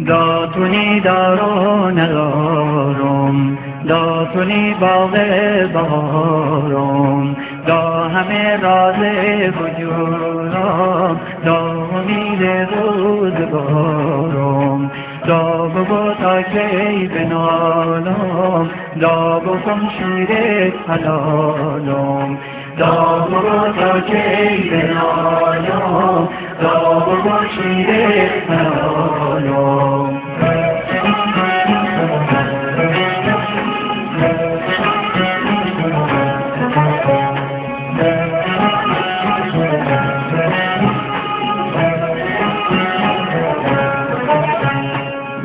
داتونی دارو ندارم، داتونی باغ بهارم، دا همه راز وجودم، دا امید روزگارم، دا بگو تا کی بنالم، دا بکن شیر حلالم، دا بگو تا کی بنالم، دا بکن شیر حلالم.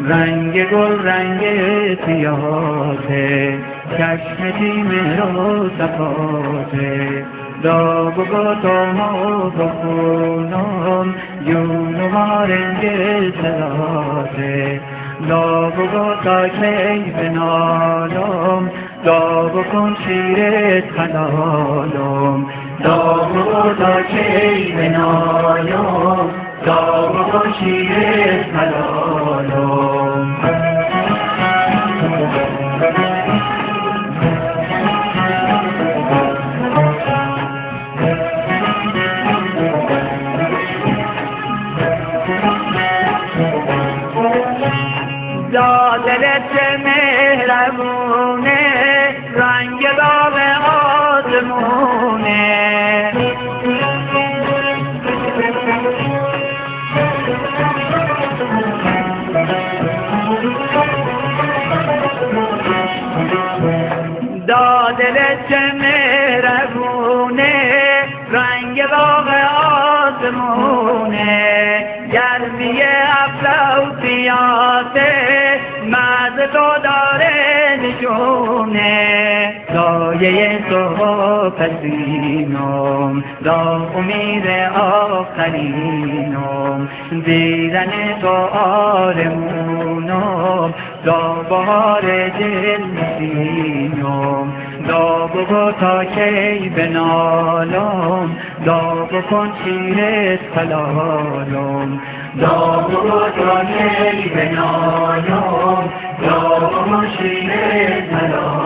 رنگ گل رنگ سیاهه، چشم تیمه رو صفاته، دا بگو تو ما بخونم، جونم رنگ سراته، دا بگو تا کی بنالم، دا بکن شیرت حلالم، دا بگو تا کی بنالم، دا بکن شیرت حلالم. دا دلت مهربونه، رنگ باغ آسمونه، دا دلت مهربونه، رنگ باغ آسمونه، گرمی افلاوتیاته، مز تو داره نشونه، سایه تو پسینم، دا امید آخرینم، دیدن تو آرمونم، دا بهار دل نشینم، دا بگو تا کی بنالم، دا بکن شیرت حلالم، دا بگو تا کی بنالم، دا بکن شیرت حلالم.